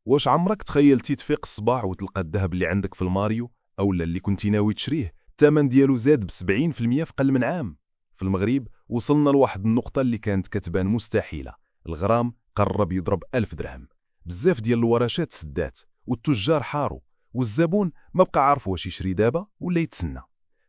واش عمرك تخيلتي تفيق الصباح وتلقى الذهب اللي عندك في الماريو اولا اللي كنتي ناوي تشريه الثمن ديالو زاد ب70% في قل من عام؟ في المغرب وصلنا لواحد النقطة اللي كانت كتبان مستحيلة. الغرام قرب يضرب 1000 درهم. بزاف ديال الورشات سدات والتجار حاروا والزبون ما بقى عارف واش يشري دابا ولا يتسنى.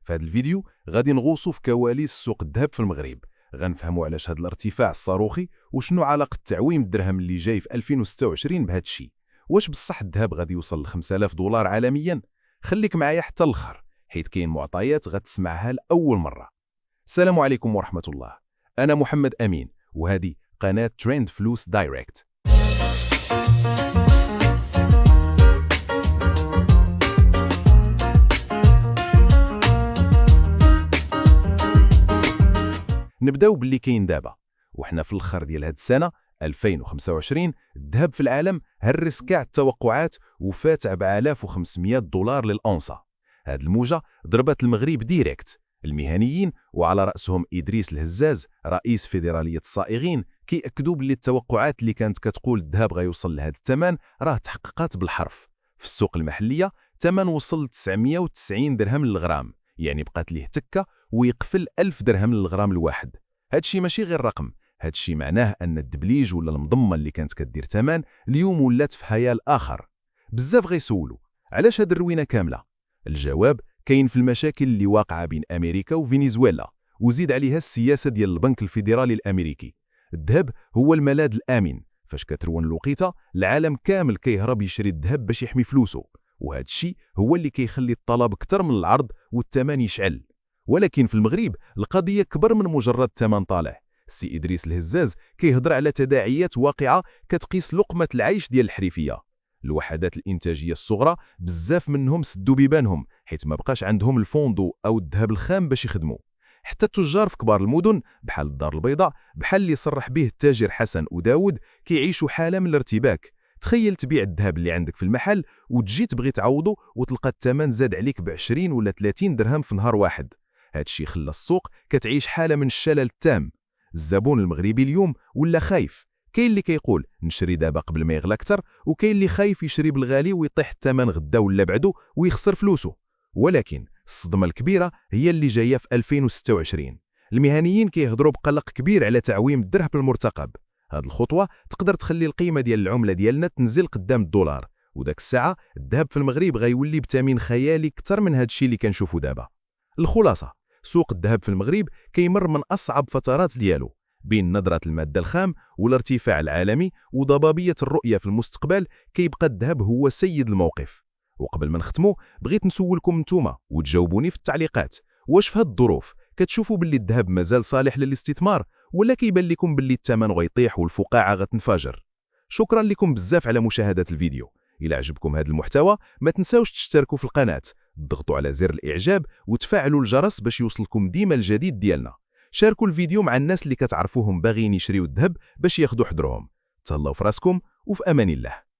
في هذا الفيديو غادي نغوصوا في كواليس سوق الذهب في المغرب، غنفهموا علاش هذا الارتفاع الصاروخي وشنو علاقة تعويم الدرهم اللي جاي في 2026 بهذا الشيء. واش بصح الذهب غادي يوصل ل 5000 دولار عالميا؟ خليك معايا حتى الاخر حيت كاين معطيات غتسمعها لأول مرة. السلام عليكم ورحمة الله. أنا محمد أمين وهذه قناة ترند فلوس دايركت. نبداو باللي كاين دابا، وحنا في الاخر ديال هاد السنة 2025 الذهب في العالم هرس كاع التوقعات وفات 4500 دولار للأونصة. هاد الموجة ضربت المغرب ديريكت. المهنيين وعلى رأسهم إدريس الهزاز رئيس فيدرالية الصائغين كيأكدوا باللي التوقعات اللي كانت كتقول الذهب غيوصل لهذا الثمن راه تحققت بالحرف. في السوق المحلية ثمن وصل 990 درهم للغرام، يعني بقات ليه تكة ويقفل 1000 درهم للغرام الواحد. هادشي ماشي غير رقم، هادشي معناه أن الدبليج ولا المضمة اللي كانت كدير ثمن اليوم ولات في خيال آخر. بزاف غيسولوا علاش هاد الروينة كاملة؟ الجواب كاين في المشاكل اللي واقعة بين أمريكا وفنزويلا، وزيد عليها السياسة ديال البنك الفيدرالي الأمريكي. الذهب هو الملاذ الآمن، فاش كترون الوقيته العالم كامل كيهرب يشري الذهب باش يحمي فلوسه، وهذا الشيء هو اللي كيخلي الطلب أكثر من العرض والثمن يشعل. ولكن في المغرب القضية كبر من مجرد ثمن طالع. السي إدريس الهزاز كيهضر على تداعيات واقعة كتقيس لقمة العيش ديال الحريفية. الوحدات الإنتاجية الصغرى بزاف منهم سدوا بيبانهم حيت ما بقاش عندهم الفوندو أو الذهب الخام باش يخدموا. حتى التجار في كبار المدن بحال الدار البيضاء، بحال اللي صرح به التاجر حسن وداود، كيعيشوا حالة من الارتباك. تخيل تبيع الذهب اللي عندك في المحل وتجي تبغي تعوضه وتلقى الثمن زاد عليك ب20 ولا 30 درهم في نهار واحد. هادشي خلى السوق كتعيش حالة من الشلل التام. الزبون المغربي اليوم ولا خايف، كاين اللي كيقول نشري دابا قبل ما يغلى اكثر، وكاين اللي خايف يشري بالغالي ويطيح الثمن غدا ولا بعده ويخسر فلوسه. ولكن الصدمة الكبيرة هي اللي جاية في 2026. المهنيين كيهضروا بقلق كبير على تعويم الدرهم المرتقب. هاد الخطوة تقدر تخلي القيمة ديال العملة ديالنا تنزل قدام الدولار، وداك الساعة الذهب في المغرب غيولي بثمن خيالي اكثر من هادشي اللي كنشوفو دابا. الخلاصة، سوق الذهب في المغرب كيمر من أصعب فترات ديالو، بين نظرة المادة الخام والارتفاع العالمي وضبابية الرؤية في المستقبل. كيبقى الذهب هو سيد الموقف. وقبل ما نختمو بغيت نسولكم نتوما وتجاوبوني في التعليقات، واش في هاد الظروف كتشوفوا باللي الذهب مازال صالح للاستثمار ولا كيبان لكم باللي الثمن غيطيح والفقاعة غتنفجر؟ شكرا لكم بزاف على مشاهدة الفيديو. إلى عجبكم هذا المحتوى ما تنساوش تشتركوا في القناة، تضغطوا على زر الإعجاب وتفعلوا الجرس باش يوصلكم ديما الجديد ديالنا. شاركوا الفيديو مع الناس اللي كتعرفوهم باغيين يشريوا الذهب باش ياخدوا حذرهم. تهلاو في راسكم وفي أمان الله.